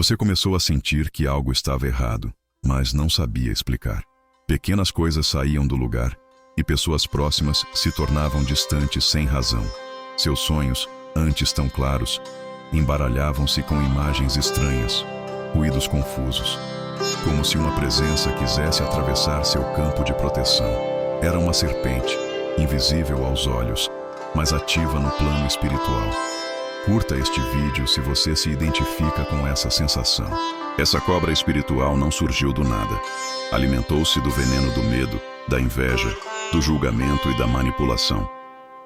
Você começou a sentir que algo estava errado, mas não sabia explicar. Pequenas coisas saíam do lugar e pessoas próximas se tornavam distantes sem razão. Seus sonhos, antes tão claros, embaralhavam-se com imagens estranhas, ruídos confusos, como se uma presença quisesse atravessar seu campo de proteção. Era uma serpente, invisível aos olhos, mas ativa no plano espiritual. Curta este vídeo se você se identifica com essa sensação. Essa cobra espiritual não surgiu do nada. Alimentou-se do veneno do medo, da inveja, do julgamento e da manipulação.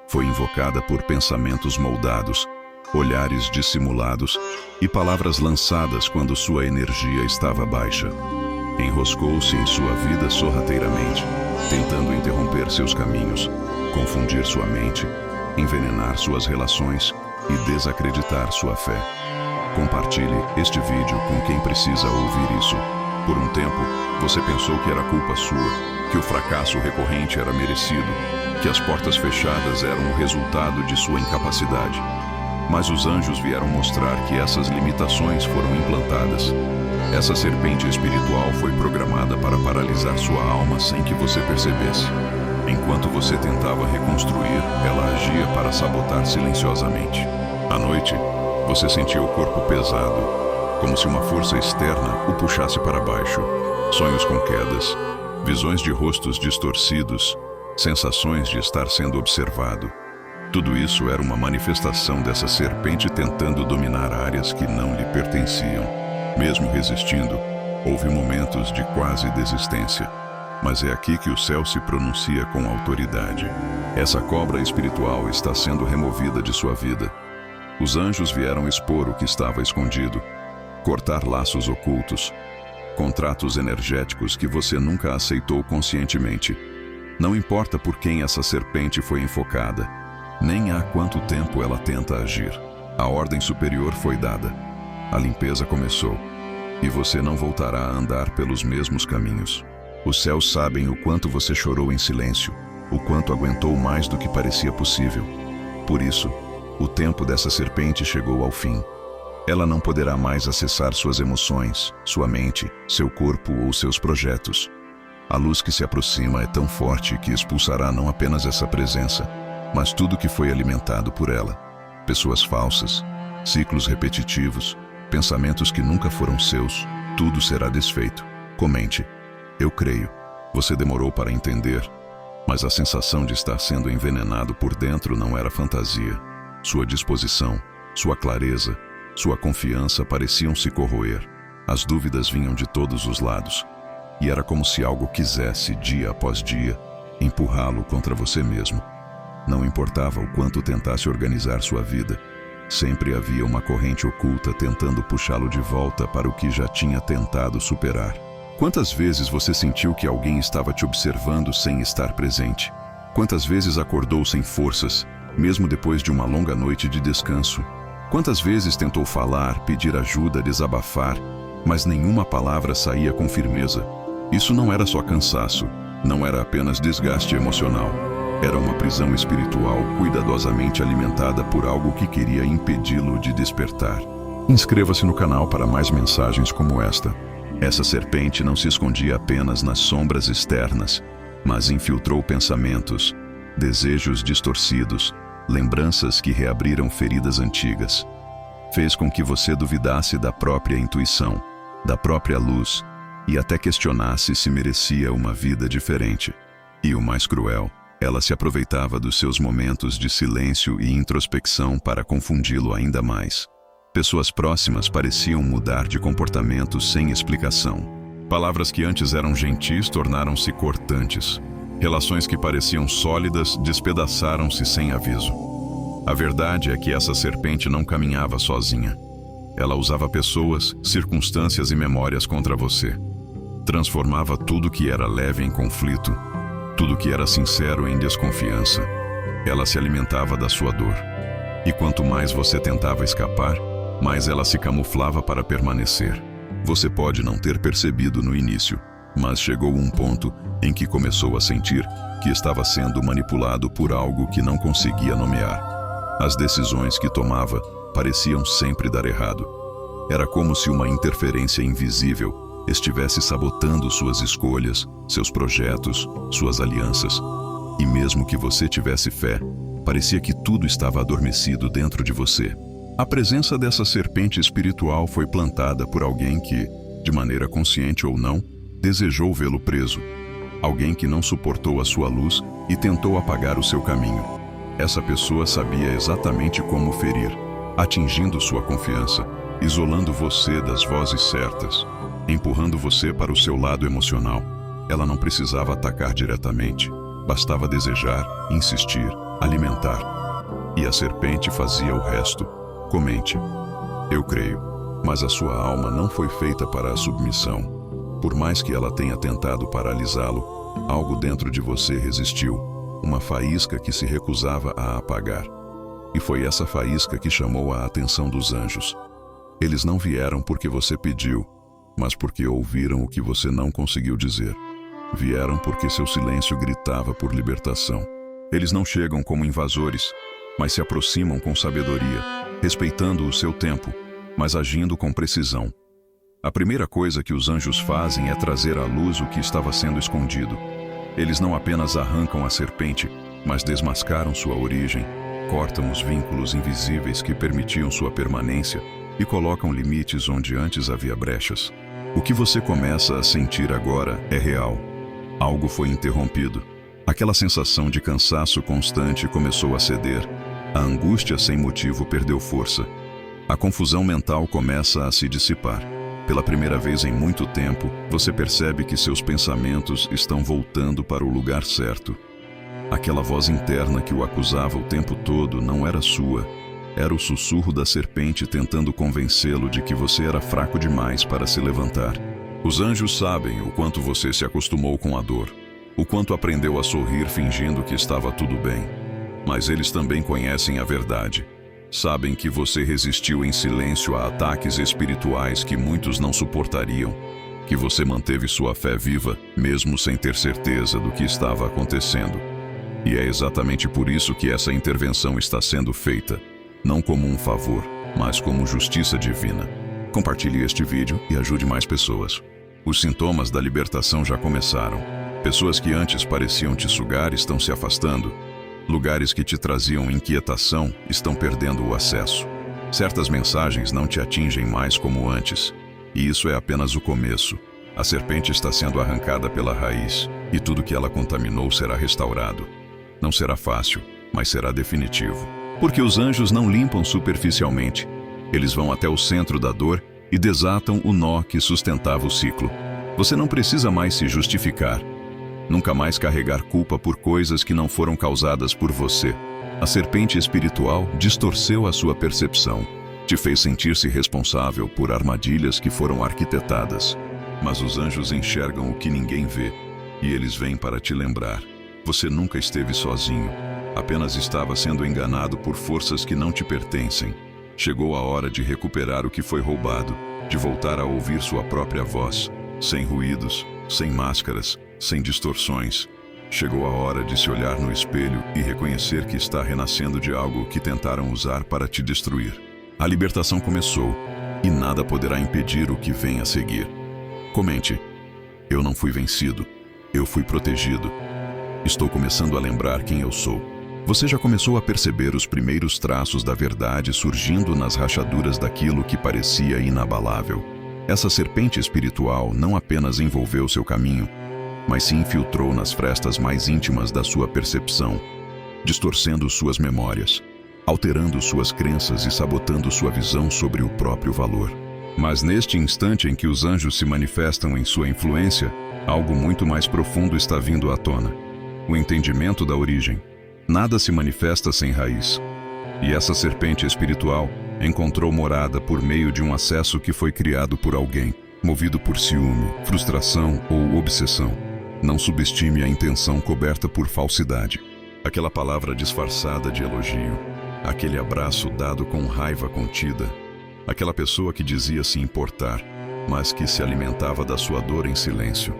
Foi invocada por pensamentos moldados, olhares dissimulados e palavras lançadas quando sua energia estava baixa. Enroscou-se em sua vida sorrateiramente, tentando interromper seus caminhos, confundir sua mente, envenenar suas relações e desacreditar sua fé. Compartilhe este vídeo com quem precisa ouvir isso. Por um tempo, você pensou que era culpa sua, que o fracasso recorrente era merecido, que as portas fechadas eram o resultado de sua incapacidade. Mas os anjos vieram mostrar que essas limitações foram implantadas. Essa serpente espiritual foi programada para paralisar sua alma sem que você percebesse. Enquanto você tentava reconstruir, ela agia para sabotar silenciosamente. À noite, você sentia o corpo pesado, como se uma força externa o puxasse para baixo. Sonhos com quedas, visões de rostos distorcidos, sensações de estar sendo observado. Tudo isso era uma manifestação dessa serpente tentando dominar áreas que não lhe pertenciam. Mesmo resistindo, houve momentos de quase desistência. Mas é aqui que o céu se pronuncia com autoridade. Essa cobra espiritual está sendo removida de sua vida. Os anjos vieram expor o que estava escondido, cortar laços ocultos, contratos energéticos que você nunca aceitou conscientemente. Não importa por quem essa serpente foi enfocada, nem há quanto tempo ela tenta agir. A ordem superior foi dada. A limpeza começou. E você não voltará a andar pelos mesmos caminhos. Os céus sabem o quanto você chorou em silêncio, o quanto aguentou mais do que parecia possível. Por isso, o tempo dessa serpente chegou ao fim. Ela não poderá mais acessar suas emoções, sua mente, seu corpo ou seus projetos. A luz que se aproxima é tão forte que expulsará não apenas essa presença, mas tudo que foi alimentado por ela. Pessoas falsas, ciclos repetitivos, pensamentos que nunca foram seus, tudo será desfeito. Comente. Eu creio. Você demorou para entender, mas a sensação de estar sendo envenenado por dentro não era fantasia. Sua disposição, sua clareza, sua confiança pareciam se corroer. As dúvidas vinham de todos os lados. E era como se algo quisesse, dia após dia, empurrá-lo contra você mesmo. Não importava o quanto tentasse organizar sua vida, sempre havia uma corrente oculta tentando puxá-lo de volta para o que já tinha tentado superar. Quantas vezes você sentiu que alguém estava te observando sem estar presente? Quantas vezes acordou sem forças, mesmo depois de uma longa noite de descanso? Quantas vezes tentou falar, pedir ajuda, desabafar, mas nenhuma palavra saía com firmeza? Isso não era só cansaço, não era apenas desgaste emocional. Era uma prisão espiritual cuidadosamente alimentada por algo que queria impedi-lo de despertar. Inscreva-se no canal para mais mensagens como esta. Essa serpente não se escondia apenas nas sombras externas, mas infiltrou pensamentos, desejos distorcidos, lembranças que reabriram feridas antigas. Fez com que você duvidasse da própria intuição, da própria luz, e até questionasse se merecia uma vida diferente. E o mais cruel, ela se aproveitava dos seus momentos de silêncio e introspecção para confundi-lo ainda mais. Pessoas próximas pareciam mudar de comportamento sem explicação. Palavras que antes eram gentis tornaram-se cortantes. Relações que pareciam sólidas despedaçaram-se sem aviso. A verdade é que essa serpente não caminhava sozinha. Ela usava pessoas, circunstâncias e memórias contra você. Transformava tudo que era leve em conflito, tudo que era sincero em desconfiança. Ela se alimentava da sua dor. E quanto mais você tentava escapar, mais ela se camuflava para permanecer. Você pode não ter percebido no início, mas chegou um ponto em que começou a sentir que estava sendo manipulado por algo que não conseguia nomear. As decisões que tomava pareciam sempre dar errado. Era como se uma interferência invisível estivesse sabotando suas escolhas, seus projetos, suas alianças. E mesmo que você tivesse fé, parecia que tudo estava adormecido dentro de você. A presença dessa serpente espiritual foi plantada por alguém que, de maneira consciente ou não, desejou vê-lo preso. Alguém que não suportou a sua luz e tentou apagar o seu caminho. Essa pessoa sabia exatamente como ferir, atingindo sua confiança, isolando você das vozes certas, empurrando você para o seu lado emocional. Ela não precisava atacar diretamente, bastava desejar, insistir, alimentar. E a serpente fazia o resto. Comente. Eu creio, mas a sua alma não foi feita para a submissão. Por mais que ela tenha tentado paralisá-lo, algo dentro de você resistiu, uma faísca que se recusava a apagar. E foi essa faísca que chamou a atenção dos anjos. Eles não vieram porque você pediu, mas porque ouviram o que você não conseguiu dizer. Vieram porque seu silêncio gritava por libertação. Eles não chegam como invasores, mas se aproximam com sabedoria, respeitando o seu tempo, mas agindo com precisão. A primeira coisa que os anjos fazem é trazer à luz o que estava sendo escondido. Eles não apenas arrancam a serpente, mas desmascaram sua origem, cortam os vínculos invisíveis que permitiam sua permanência e colocam limites onde antes havia brechas. O que você começa a sentir agora é real. Algo foi interrompido. Aquela sensação de cansaço constante começou a ceder. A angústia sem motivo perdeu força. A confusão mental começa a se dissipar. Pela primeira vez em muito tempo, você percebe que seus pensamentos estão voltando para o lugar certo. Aquela voz interna que o acusava o tempo todo não era sua. Era o sussurro da serpente tentando convencê-lo de que você era fraco demais para se levantar. Os anjos sabem o quanto você se acostumou com a dor, o quanto aprendeu a sorrir fingindo que estava tudo bem. Mas eles também conhecem a verdade. Sabem que você resistiu em silêncio a ataques espirituais que muitos não suportariam, que você manteve sua fé viva, mesmo sem ter certeza do que estava acontecendo. E é exatamente por isso que essa intervenção está sendo feita, não como um favor, mas como justiça divina. Compartilhe este vídeo e ajude mais pessoas. Os sintomas da libertação já começaram. Pessoas que antes pareciam te sugar estão se afastando. Lugares que te traziam inquietação estão perdendo o acesso. Certas mensagens não te atingem mais como antes. E isso é apenas o começo. A serpente está sendo arrancada pela raiz, e tudo que ela contaminou será restaurado. Não será fácil, mas será definitivo. Porque os anjos não limpam superficialmente. Eles vão até o centro da dor e desatam o nó que sustentava o ciclo. Você não precisa mais se justificar. Nunca mais carregar culpa por coisas que não foram causadas por você. A serpente espiritual distorceu a sua percepção. Te fez sentir-se responsável por armadilhas que foram arquitetadas. Mas os anjos enxergam o que ninguém vê, e eles vêm para te lembrar. Você nunca esteve sozinho. Apenas estava sendo enganado por forças que não te pertencem. Chegou a hora de recuperar o que foi roubado, de voltar a ouvir sua própria voz, sem ruídos, sem máscaras, sem distorções. Chegou a hora de se olhar no espelho e reconhecer que está renascendo de algo que tentaram usar para te destruir. A libertação começou, e nada poderá impedir o que vem a seguir. Comente. Eu não fui vencido. Eu fui protegido. Estou começando a lembrar quem eu sou. Você já começou a perceber os primeiros traços da verdade surgindo nas rachaduras daquilo que parecia inabalável. Essa serpente espiritual não apenas envolveu seu caminho, mas se infiltrou nas frestas mais íntimas da sua percepção, distorcendo suas memórias, alterando suas crenças e sabotando sua visão sobre o próprio valor. Mas neste instante em que os anjos se manifestam em sua influência, algo muito mais profundo está vindo à tona. O entendimento da origem. Nada se manifesta sem raiz. E essa serpente espiritual encontrou morada por meio de um acesso que foi criado por alguém, movido por ciúme, frustração ou obsessão. Não subestime a intenção coberta por falsidade. Aquela palavra disfarçada de elogio. Aquele abraço dado com raiva contida. Aquela pessoa que dizia se importar, mas que se alimentava da sua dor em silêncio.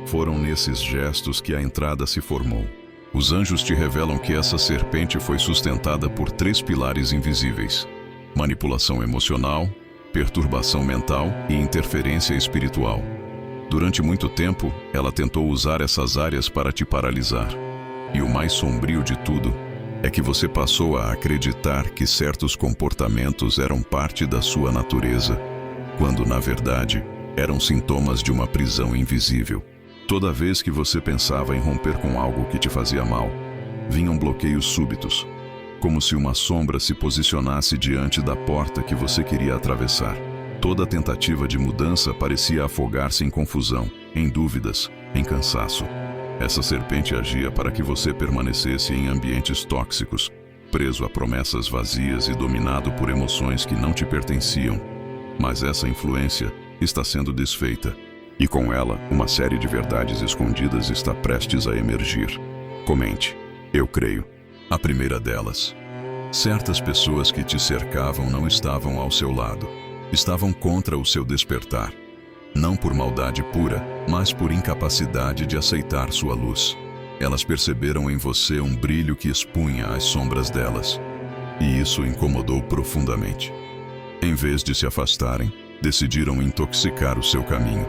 Foram nesses gestos que a entrada se formou. Os anjos te revelam que essa serpente foi sustentada por 3 pilares invisíveis: manipulação emocional, perturbação mental e interferência espiritual. Durante muito tempo, ela tentou usar essas áreas para te paralisar. E o mais sombrio de tudo é que você passou a acreditar que certos comportamentos eram parte da sua natureza, quando, na verdade, eram sintomas de uma prisão invisível. Toda vez que você pensava em romper com algo que te fazia mal, vinham bloqueios súbitos, como se uma sombra se posicionasse diante da porta que você queria atravessar. Toda tentativa de mudança parecia afogar-se em confusão, em dúvidas, em cansaço. Essa serpente agia para que você permanecesse em ambientes tóxicos, preso a promessas vazias e dominado por emoções que não te pertenciam. Mas essa influência está sendo desfeita, e com ela, uma série de verdades escondidas está prestes a emergir. Comente. Eu creio. A primeira delas. Certas pessoas que te cercavam não estavam ao seu lado. Estavam contra o seu despertar. Não por maldade pura, mas por incapacidade de aceitar sua luz. Elas perceberam em você um brilho que expunha as sombras delas. E isso incomodou profundamente. Em vez de se afastarem, decidiram intoxicar o seu caminho.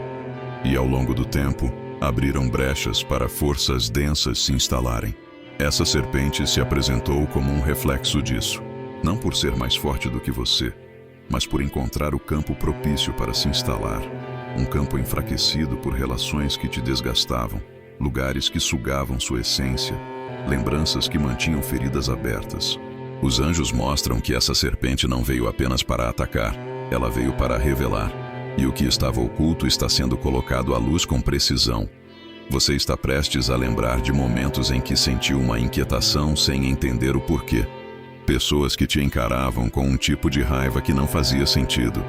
E ao longo do tempo, abriram brechas para forças densas se instalarem. Essa serpente se apresentou como um reflexo disso, não por ser mais forte do que você, mas por encontrar o campo propício para se instalar, um campo enfraquecido por relações que te desgastavam, lugares que sugavam sua essência, lembranças que mantinham feridas abertas. Os anjos mostram que essa serpente não veio apenas para atacar, ela veio para revelar, e o que estava oculto está sendo colocado à luz com precisão. Você está prestes a lembrar de momentos em que sentiu uma inquietação sem entender o porquê. Pessoas que te encaravam com um tipo de raiva que não fazia sentido.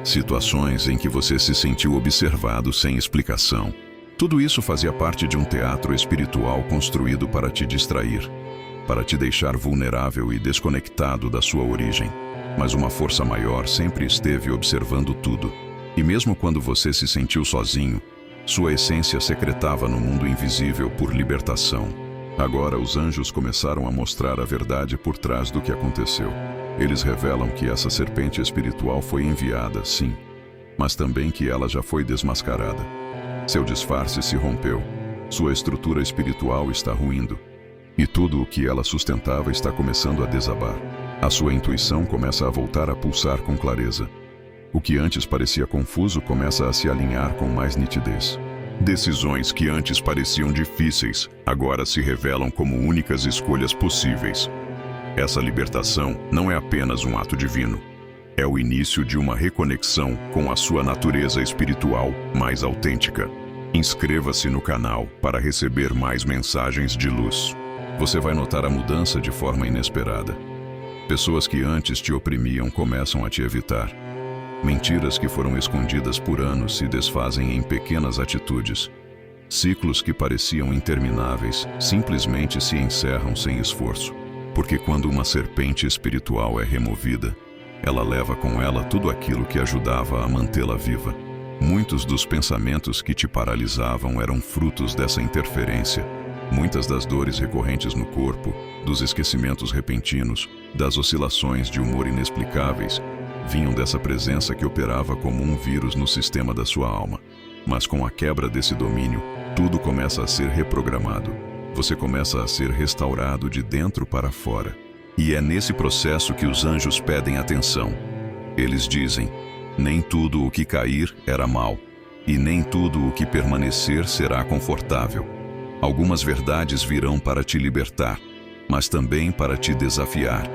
Situações em que você se sentiu observado sem explicação. Tudo isso fazia parte de um teatro espiritual construído para te distrair, para te deixar vulnerável e desconectado da sua origem. Mas uma força maior sempre esteve observando tudo. E mesmo quando você se sentiu sozinho, sua essência secretava no mundo invisível por libertação. Agora os anjos começaram a mostrar a verdade por trás do que aconteceu. Eles revelam que essa serpente espiritual foi enviada, sim, mas também que ela já foi desmascarada. Seu disfarce se rompeu. Sua estrutura espiritual está ruindo. E tudo o que ela sustentava está começando a desabar. A sua intuição começa a voltar a pulsar com clareza. O que antes parecia confuso começa a se alinhar com mais nitidez. Decisões que antes pareciam difíceis, agora se revelam como únicas escolhas possíveis. Essa libertação não é apenas um ato divino. É o início de uma reconexão com a sua natureza espiritual mais autêntica. Inscreva-se no canal para receber mais mensagens de luz. Você vai notar a mudança de forma inesperada. Pessoas que antes te oprimiam começam a te evitar. Mentiras que foram escondidas por anos se desfazem em pequenas atitudes. Ciclos que pareciam intermináveis simplesmente se encerram sem esforço. Porque quando uma serpente espiritual é removida, ela leva com ela tudo aquilo que ajudava a mantê-la viva. Muitos dos pensamentos que te paralisavam eram frutos dessa interferência. Muitas das dores recorrentes no corpo, dos esquecimentos repentinos, das oscilações de humor inexplicáveis, vinham dessa presença que operava como um vírus no sistema da sua alma. Mas com a quebra desse domínio, tudo começa a ser reprogramado. Você começa a ser restaurado de dentro para fora. E é nesse processo que os anjos pedem atenção. Eles dizem: nem tudo o que cair era mal, e nem tudo o que permanecer será confortável. Algumas verdades virão para te libertar, mas também para te desafiar.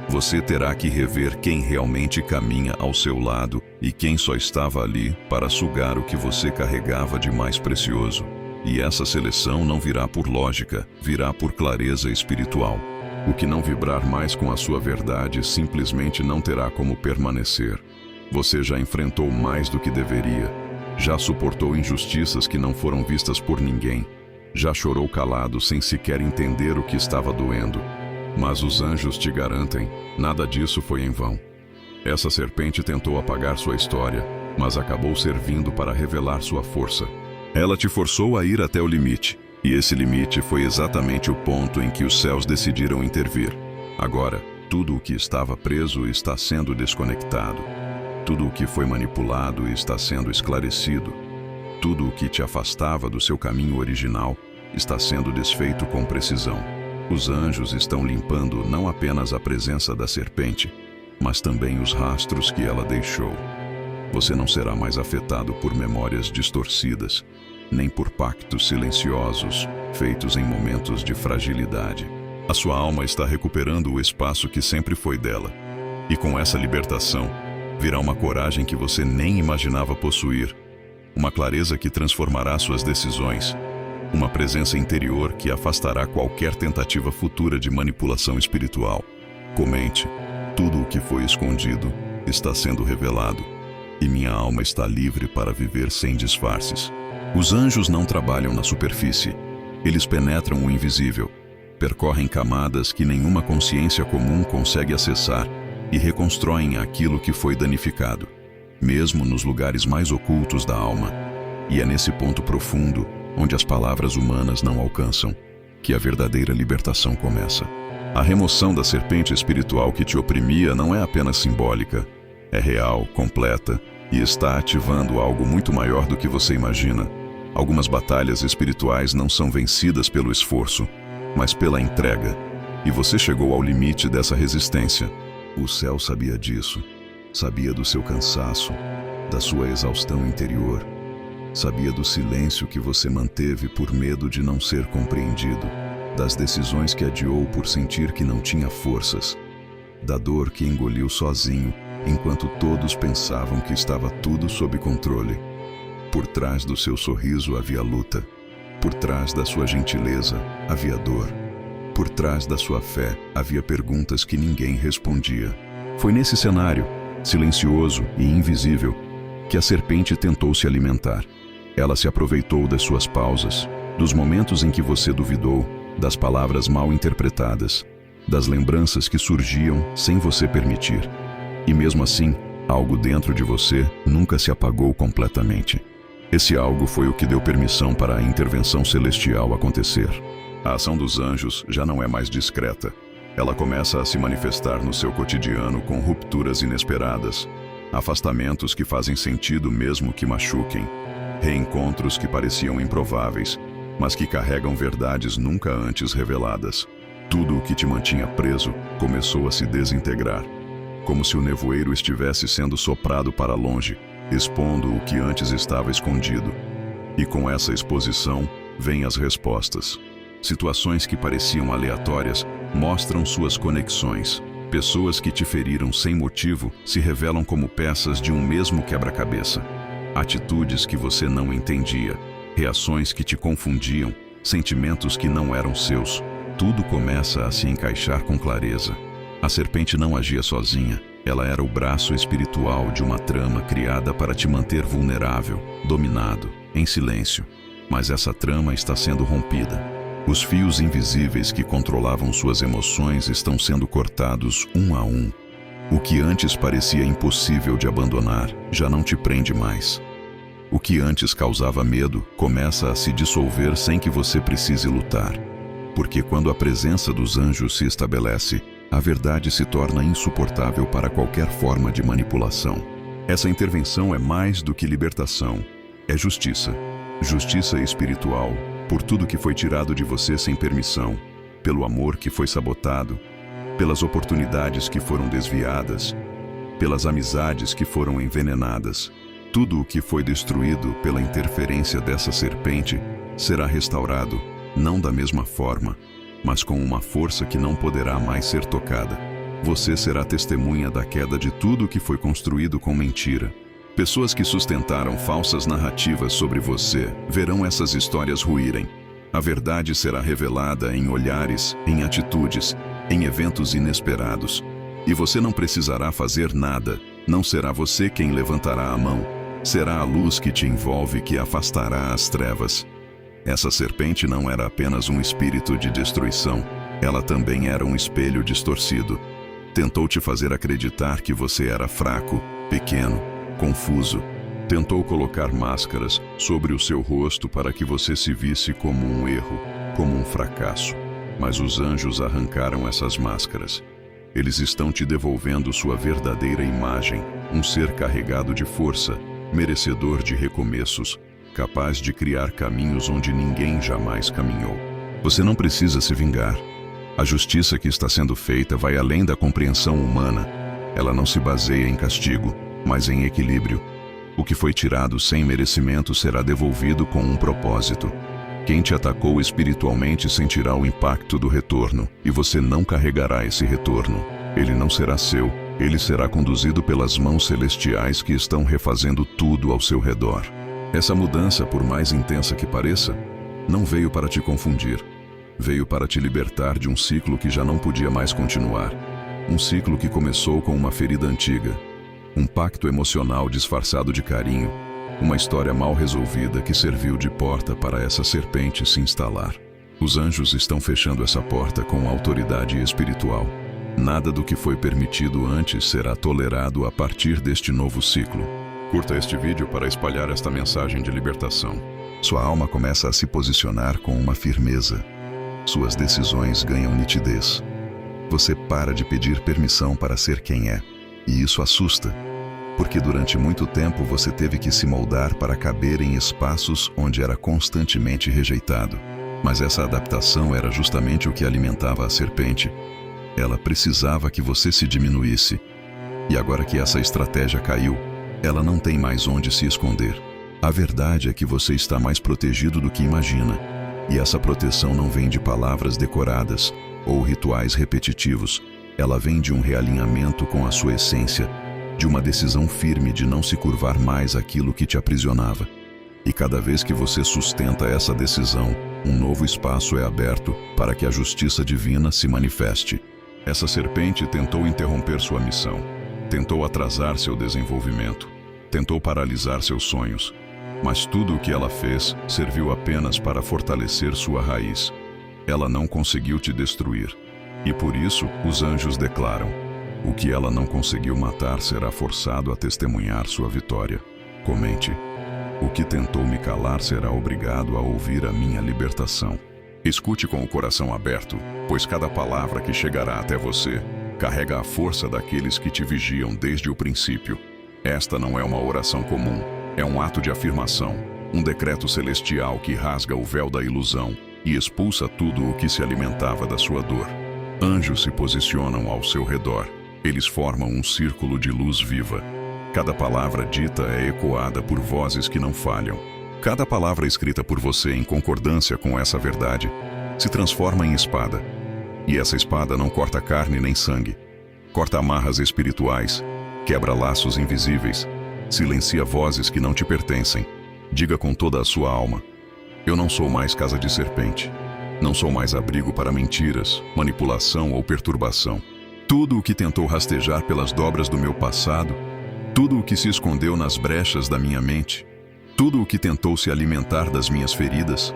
Você terá que rever quem realmente caminha ao seu lado e quem só estava ali para sugar o que você carregava de mais precioso. E essa seleção não virá por lógica, virá por clareza espiritual. O que não vibrar mais com a sua verdade simplesmente não terá como permanecer. Você já enfrentou mais do que deveria. Já suportou injustiças que não foram vistas por ninguém. Já chorou calado sem sequer entender o que estava doendo. Mas os anjos te garantem, nada disso foi em vão. Essa serpente tentou apagar sua história, mas acabou servindo para revelar sua força. Ela te forçou a ir até o limite, e esse limite foi exatamente o ponto em que os céus decidiram intervir. Agora, tudo o que estava preso está sendo desconectado. Tudo o que foi manipulado está sendo esclarecido. Tudo o que te afastava do seu caminho original está sendo desfeito com precisão. Os anjos estão limpando não apenas a presença da serpente, mas também os rastros que ela deixou. Você não será mais afetado por memórias distorcidas, nem por pactos silenciosos feitos em momentos de fragilidade. A sua alma está recuperando o espaço que sempre foi dela. E com essa libertação, virá uma coragem que você nem imaginava possuir, uma clareza que transformará suas decisões, uma presença interior que afastará qualquer tentativa futura de manipulação espiritual. Comente, tudo o que foi escondido está sendo revelado, e minha alma está livre para viver sem disfarces. Os anjos não trabalham na superfície, eles penetram o invisível, percorrem camadas que nenhuma consciência comum consegue acessar e reconstroem aquilo que foi danificado, mesmo nos lugares mais ocultos da alma. E é nesse ponto profundo, onde as palavras humanas não alcançam, que a verdadeira libertação começa. A remoção da serpente espiritual que te oprimia não é apenas simbólica, é real, completa e está ativando algo muito maior do que você imagina. Algumas batalhas espirituais não são vencidas pelo esforço, mas pela entrega, e você chegou ao limite dessa resistência. O céu sabia disso, sabia do seu cansaço, da sua exaustão interior, sabia do silêncio que você manteve por medo de não ser compreendido, das decisões que adiou por sentir que não tinha forças, da dor que engoliu sozinho enquanto todos pensavam que estava tudo sob controle. Por trás do seu sorriso havia luta, por trás da sua gentileza havia dor, por trás da sua fé havia perguntas que ninguém respondia. Foi nesse cenário, silencioso e invisível, que a serpente tentou se alimentar. Ela se aproveitou das suas pausas, dos momentos em que você duvidou, das palavras mal interpretadas, das lembranças que surgiam sem você permitir. E mesmo assim, algo dentro de você nunca se apagou completamente. Esse algo foi o que deu permissão para a intervenção celestial acontecer. A ação dos anjos já não é mais discreta. Ela começa a se manifestar no seu cotidiano com rupturas inesperadas, afastamentos que fazem sentido mesmo que machuquem, reencontros que pareciam improváveis, mas que carregam verdades nunca antes reveladas. Tudo o que te mantinha preso começou a se desintegrar, como se o nevoeiro estivesse sendo soprado para longe, expondo o que antes estava escondido. E com essa exposição, vêm as respostas. Situações que pareciam aleatórias mostram suas conexões. Pessoas que te feriram sem motivo se revelam como peças de um mesmo quebra-cabeça. Atitudes que você não entendia, reações que te confundiam, sentimentos que não eram seus. Tudo começa a se encaixar com clareza. A serpente não agia sozinha. Ela era o braço espiritual de uma trama criada para te manter vulnerável, dominado, em silêncio. Mas essa trama está sendo rompida. Os fios invisíveis que controlavam suas emoções estão sendo cortados um a um. O que antes parecia impossível de abandonar já não te prende mais. O que antes causava medo começa a se dissolver sem que você precise lutar. Porque quando a presença dos anjos se estabelece, a verdade se torna insuportável para qualquer forma de manipulação. Essa intervenção é mais do que libertação, é justiça. Justiça espiritual, por tudo que foi tirado de você sem permissão, pelo amor que foi sabotado, pelas oportunidades que foram desviadas, pelas amizades que foram envenenadas. Tudo o que foi destruído pela interferência dessa serpente será restaurado, não da mesma forma, mas com uma força que não poderá mais ser tocada. Você será testemunha da queda de tudo que foi construído com mentira. Pessoas que sustentaram falsas narrativas sobre você verão essas histórias ruírem. A verdade será revelada em olhares, em atitudes, em eventos inesperados. E você não precisará fazer nada. Não será você quem levantará a mão. Será a luz que te envolve que afastará as trevas. Essa serpente não era apenas um espírito de destruição. Ela também era um espelho distorcido. Tentou te fazer acreditar que você era fraco, pequeno, confuso. Tentou colocar máscaras sobre o seu rosto para que você se visse como um erro, como um fracasso. Mas os anjos arrancaram essas máscaras. Eles estão te devolvendo sua verdadeira imagem. um ser carregado de força, merecedor de recomeços, capaz de criar caminhos onde ninguém jamais caminhou. Você não precisa se vingar. A justiça que está sendo feita vai além da compreensão humana. Ela não se baseia em castigo, mas em equilíbrio. O que foi tirado sem merecimento será devolvido com um propósito. Quem te atacou espiritualmente sentirá o impacto do retorno, e você não carregará esse retorno. Ele não será seu, ele será conduzido pelas mãos celestiais que estão refazendo tudo ao seu redor. Essa mudança, por mais intensa que pareça, não veio para te confundir. Veio para te libertar de um ciclo que já não podia mais continuar. Um ciclo que começou com uma ferida antiga, um pacto emocional disfarçado de carinho, uma história mal resolvida que serviu de porta para essa serpente se instalar. Os anjos estão fechando essa porta com autoridade espiritual. Nada do que foi permitido antes será tolerado a partir deste novo ciclo. Curta este vídeo para espalhar esta mensagem de libertação. Sua alma começa a se posicionar com uma firmeza. Suas decisões ganham nitidez. Você para de pedir permissão para ser quem é. E isso assusta, porque durante muito tempo você teve que se moldar para caber em espaços onde era constantemente rejeitado. Mas essa adaptação era justamente o que alimentava a serpente. Ela precisava que você se diminuísse. E agora que essa estratégia caiu, ela não tem mais onde se esconder. A verdade é que você está mais protegido do que imagina. E essa proteção não vem de palavras decoradas ou rituais repetitivos. Ela vem de um realinhamento com a sua essência, de uma decisão firme de não se curvar mais àquilo que te aprisionava. E cada vez que você sustenta essa decisão, um novo espaço é aberto para que a justiça divina se manifeste. Essa serpente tentou interromper sua missão, tentou atrasar seu desenvolvimento, tentou paralisar seus sonhos, mas tudo o que ela fez serviu apenas para fortalecer sua raiz. Ela não conseguiu te destruir, e por isso os anjos declaram: o que ela não conseguiu matar será forçado a testemunhar sua vitória. Comente: o que tentou me calar será obrigado a ouvir a minha libertação. Escute com o coração aberto, pois cada palavra que chegará até você carrega a força daqueles que te vigiam desde o princípio. Esta não é uma oração comum, é um ato de afirmação, um decreto celestial que rasga o véu da ilusão e expulsa tudo o que se alimentava da sua dor. Anjos se posicionam ao seu redor. Eles formam um círculo de luz viva. Cada palavra dita é ecoada por vozes que não falham. Cada palavra escrita por você em concordância com essa verdade se transforma em espada. E essa espada não corta carne nem sangue. Corta amarras espirituais, quebra laços invisíveis, silencia vozes que não te pertencem. Diga com toda a sua alma: eu não sou mais casa de serpente. Não sou mais abrigo para mentiras, manipulação ou perturbação. Tudo o que tentou rastejar pelas dobras do meu passado, tudo o que se escondeu nas brechas da minha mente, tudo o que tentou se alimentar das minhas feridas,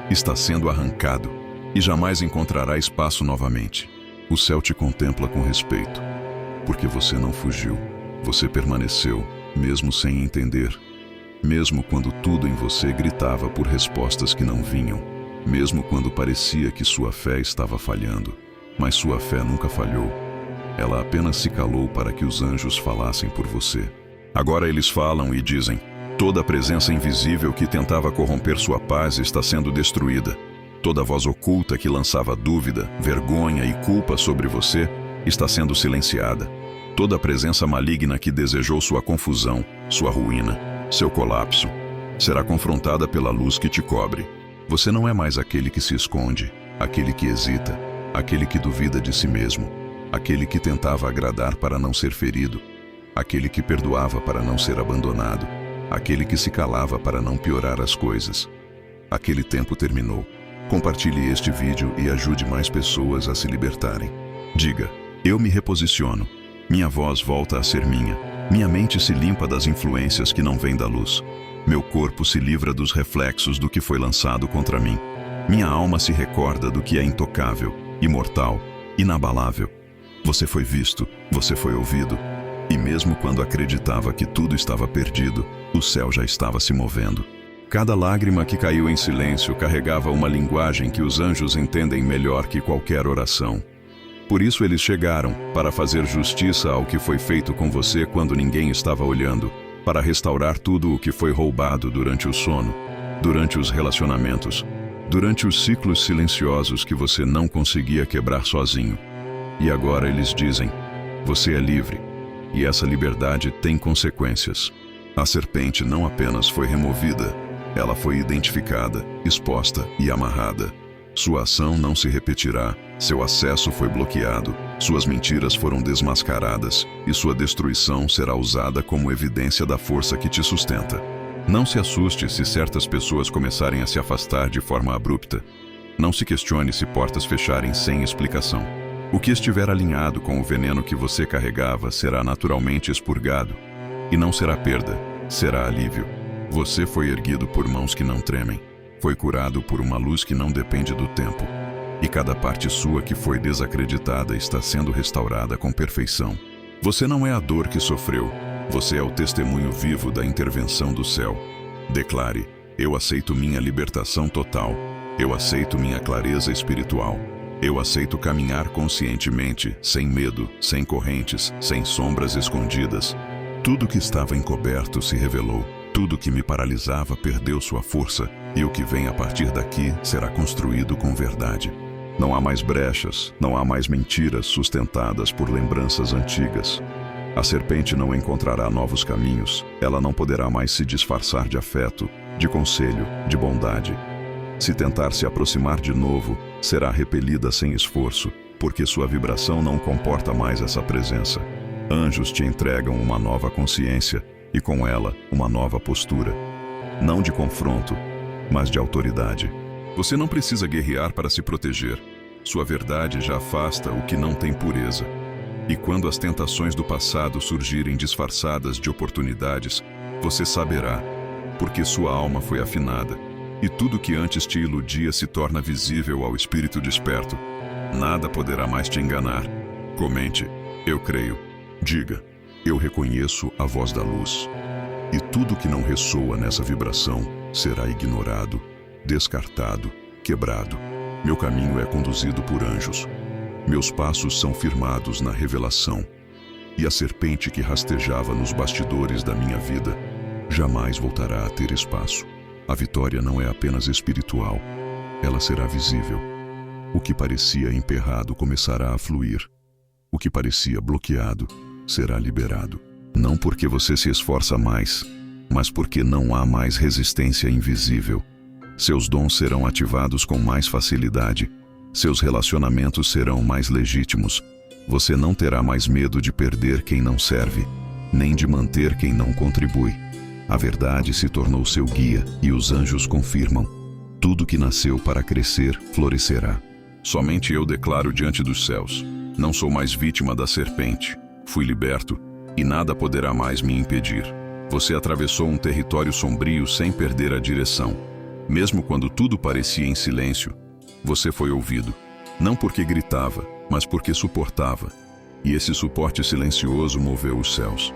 está sendo arrancado e jamais encontrará espaço novamente. O céu te contempla com respeito, porque você não fugiu, você permaneceu, mesmo sem entender, mesmo quando tudo em você gritava por respostas que não vinham, mesmo quando parecia que sua fé estava falhando. Mas sua fé nunca falhou. Ela apenas se calou para que os anjos falassem por você. Agora eles falam e dizem: toda a presença invisível que tentava corromper sua paz está sendo destruída. Toda voz oculta que lançava dúvida, vergonha e culpa sobre você está sendo silenciada. Toda a presença maligna que desejou sua confusão, sua ruína, seu colapso, será confrontada pela luz que te cobre. Você não é mais aquele que se esconde, aquele que hesita, aquele que duvida de si mesmo, aquele que tentava agradar para não ser ferido, aquele que perdoava para não ser abandonado, aquele que se calava para não piorar as coisas. Aquele tempo terminou. Compartilhe este vídeo e ajude mais pessoas a se libertarem. Diga: eu me reposiciono. Minha voz volta a ser minha. Minha mente se limpa das influências que não vêm da luz. Meu corpo se livra dos reflexos do que foi lançado contra mim. Minha alma se recorda do que é intocável, imortal, inabalável. Você foi visto, você foi ouvido. E mesmo quando acreditava que tudo estava perdido, o céu já estava se movendo. Cada lágrima que caiu em silêncio carregava uma linguagem que os anjos entendem melhor que qualquer oração. Por isso eles chegaram, para fazer justiça ao que foi feito com você quando ninguém estava olhando, para restaurar tudo o que foi roubado durante o sono, durante os relacionamentos, durante os ciclos silenciosos que você não conseguia quebrar sozinho. E agora eles dizem: você é livre. E essa liberdade tem consequências. A serpente não apenas foi removida, ela foi identificada, exposta e amarrada. Sua ação não se repetirá, seu acesso foi bloqueado, suas mentiras foram desmascaradas e sua destruição será usada como evidência da força que te sustenta. Não se assuste se certas pessoas começarem a se afastar de forma abrupta. Não se questione se portas fecharem sem explicação. O que estiver alinhado com o veneno que você carregava será naturalmente expurgado. E não será perda, será alívio. Você foi erguido por mãos que não tremem. Foi curado por uma luz que não depende do tempo. E cada parte sua que foi desacreditada está sendo restaurada com perfeição. Você não é a dor que sofreu. Você é o testemunho vivo da intervenção do céu. Declare: eu aceito minha libertação total. Eu aceito minha clareza espiritual. Eu aceito caminhar conscientemente, sem medo, sem correntes, sem sombras escondidas. Tudo que estava encoberto se revelou. Tudo que me paralisava perdeu sua força, e o que vem a partir daqui será construído com verdade. Não há mais brechas, não há mais mentiras sustentadas por lembranças antigas. A serpente não encontrará novos caminhos, ela não poderá mais se disfarçar de afeto, de conselho, de bondade. Se tentar se aproximar de novo, será repelida sem esforço, porque sua vibração não comporta mais essa presença. Anjos te entregam uma nova consciência, e com ela, uma nova postura. Não de confronto, mas de autoridade. Você não precisa guerrear para se proteger. Sua verdade já afasta o que não tem pureza. E quando as tentações do passado surgirem disfarçadas de oportunidades, você saberá, porque sua alma foi afinada, e tudo que antes te iludia se torna visível ao espírito desperto. Nada poderá mais te enganar. Comente: eu creio. Diga: eu reconheço a voz da luz. E tudo que não ressoa nessa vibração será ignorado, descartado, quebrado. Meu caminho é conduzido por anjos. Meus passos são firmados na revelação. E a serpente que rastejava nos bastidores da minha vida jamais voltará a ter espaço. A vitória não é apenas espiritual, ela será visível. O que parecia emperrado começará a fluir. O que parecia bloqueado será liberado. Não porque você se esforça mais, mas porque não há mais resistência invisível. Seus dons serão ativados com mais facilidade. Seus relacionamentos serão mais legítimos. Você não terá mais medo de perder quem não serve, nem de manter quem não contribui. A verdade se tornou seu guia e os anjos confirmam: tudo que nasceu para crescer florescerá. Somente eu declaro diante dos céus: não sou mais vítima da serpente. Fui liberto, e nada poderá mais me impedir. Você atravessou um território sombrio sem perder a direção. Mesmo quando tudo parecia em silêncio, você foi ouvido. Não porque gritava, mas porque suportava. E esse suporte silencioso moveu os céus.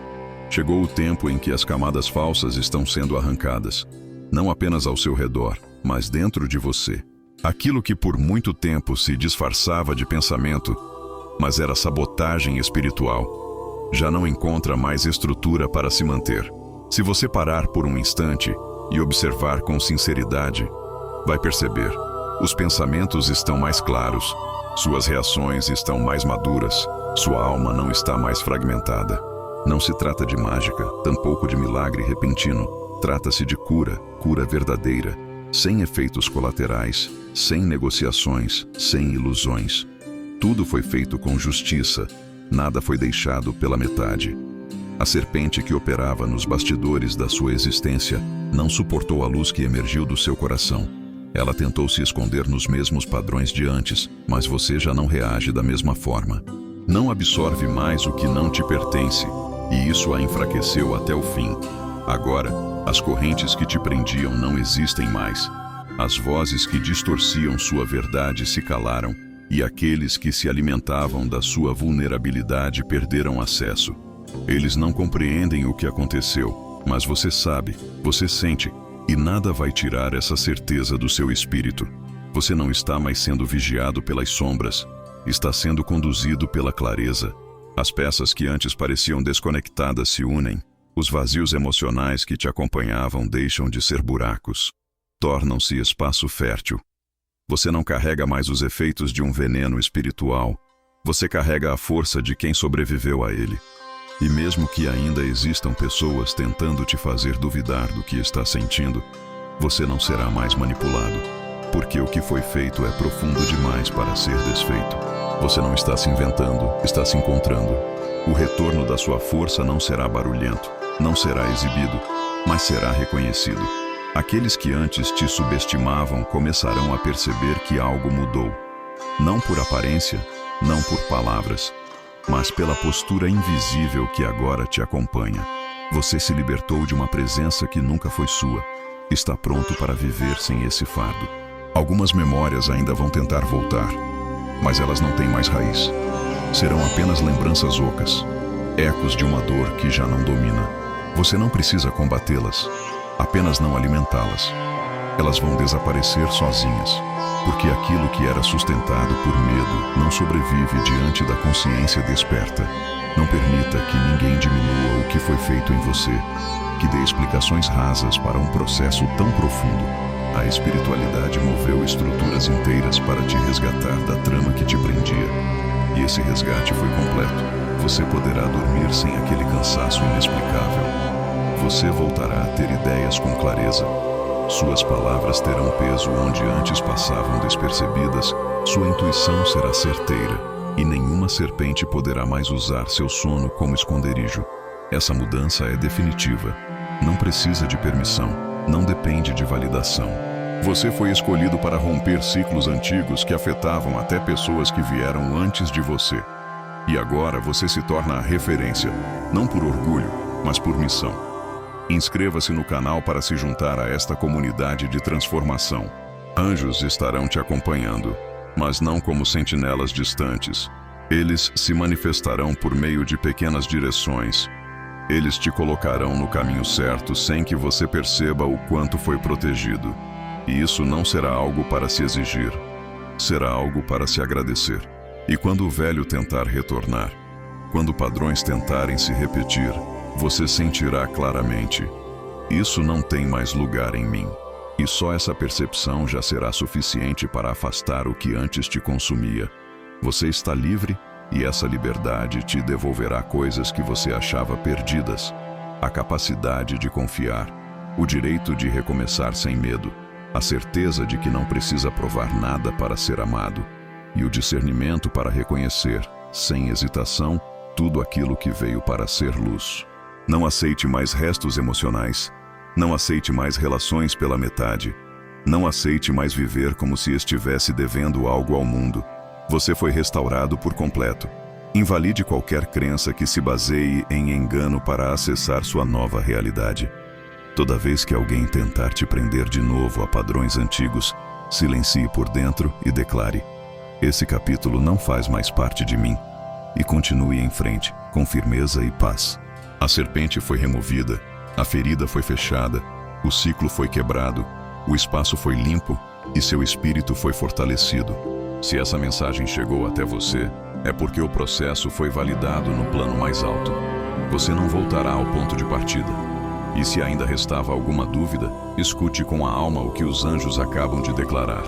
Chegou o tempo em que as camadas falsas estão sendo arrancadas. Não apenas ao seu redor, mas dentro de você. Aquilo que por muito tempo se disfarçava de pensamento, mas era sabotagem espiritual, já não encontra mais estrutura para se manter. Se você parar por um instante e observar com sinceridade, vai perceber: os pensamentos estão mais claros, suas reações estão mais maduras, sua alma não está mais fragmentada. Não se trata de mágica, tampouco de milagre repentino. Trata-se de cura, cura verdadeira, sem efeitos colaterais, sem negociações, sem ilusões. Tudo foi feito com justiça, nada foi deixado pela metade. A serpente que operava nos bastidores da sua existência não suportou a luz que emergiu do seu coração. Ela tentou se esconder nos mesmos padrões de antes, mas você já não reage da mesma forma. Não absorve mais o que não te pertence, e isso a enfraqueceu até o fim. Agora, as correntes que te prendiam não existem mais. As vozes que distorciam sua verdade se calaram, e aqueles que se alimentavam da sua vulnerabilidade perderam acesso. Eles não compreendem o que aconteceu, mas você sabe, você sente, e nada vai tirar essa certeza do seu espírito. Você não está mais sendo vigiado pelas sombras. Está sendo conduzido pela clareza. As peças que antes pareciam desconectadas se unem. Os vazios emocionais que te acompanhavam deixam de ser buracos. Tornam-se espaço fértil. Você não carrega mais os efeitos de um veneno espiritual. Você carrega a força de quem sobreviveu a ele. E mesmo que ainda existam pessoas tentando te fazer duvidar do que está sentindo, você não será mais manipulado, porque o que foi feito é profundo demais para ser desfeito. Você não está se inventando, está se encontrando. O retorno da sua força não será barulhento, não será exibido, mas será reconhecido. Aqueles que antes te subestimavam começarão a perceber que algo mudou. Não por aparência, não por palavras, mas pela postura invisível que agora te acompanha. Você se libertou de uma presença que nunca foi sua. Está pronto para viver sem esse fardo. Algumas memórias ainda vão tentar voltar, mas elas não têm mais raiz. Serão apenas lembranças ocas, ecos de uma dor que já não domina. Você não precisa combatê-las, apenas não alimentá-las. Elas vão desaparecer sozinhas, porque aquilo que era sustentado por medo não sobrevive diante da consciência desperta. Não permita que ninguém diminua o que foi feito em você, que dê explicações rasas para um processo tão profundo. A espiritualidade moveu estruturas inteiras para te resgatar da trama que te prendia. E esse resgate foi completo. Você poderá dormir sem aquele cansaço inexplicável. Você voltará a ter ideias com clareza. Suas palavras terão peso onde antes passavam despercebidas. Sua intuição será certeira, e nenhuma serpente poderá mais usar seu sono como esconderijo. Essa mudança é definitiva. Não precisa de permissão, não depende de validação. Você foi escolhido para romper ciclos antigos que afetavam até pessoas que vieram antes de você. E agora você se torna a referência, não por orgulho, mas por missão. Inscreva-se no canal para se juntar a esta comunidade de transformação. Anjos estarão te acompanhando, mas não como sentinelas distantes. Eles se manifestarão por meio de pequenas direções. Eles te colocarão no caminho certo sem que você perceba o quanto foi protegido. E isso não será algo para se exigir, será algo para se agradecer. E quando o velho tentar retornar, quando padrões tentarem se repetir, você sentirá claramente: isso não tem mais lugar em mim. E só essa percepção já será suficiente para afastar o que antes te consumia. Você está livre, e essa liberdade te devolverá coisas que você achava perdidas: a capacidade de confiar, o direito de recomeçar sem medo, a certeza de que não precisa provar nada para ser amado, e o discernimento para reconhecer, sem hesitação, tudo aquilo que veio para ser luz. Não aceite mais restos emocionais. Não aceite mais relações pela metade. Não aceite mais viver como se estivesse devendo algo ao mundo. Você foi restaurado por completo. Invalide qualquer crença que se baseie em engano para acessar sua nova realidade. Toda vez que alguém tentar te prender de novo a padrões antigos, silencie por dentro e declare: esse capítulo não faz mais parte de mim. E continue em frente, com firmeza e paz. A serpente foi removida, a ferida foi fechada, o ciclo foi quebrado, o espaço foi limpo e seu espírito foi fortalecido. Se essa mensagem chegou até você, é porque o processo foi validado no plano mais alto. Você não voltará ao ponto de partida. E se ainda restava alguma dúvida, escute com a alma o que os anjos acabam de declarar.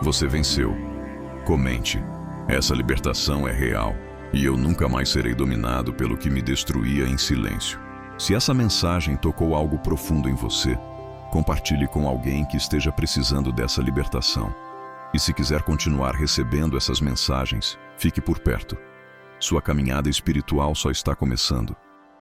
Você venceu. Comente: essa libertação é real. E eu nunca mais serei dominado pelo que me destruía em silêncio. Se essa mensagem tocou algo profundo em você, compartilhe com alguém que esteja precisando dessa libertação. E se quiser continuar recebendo essas mensagens, fique por perto. Sua caminhada espiritual só está começando.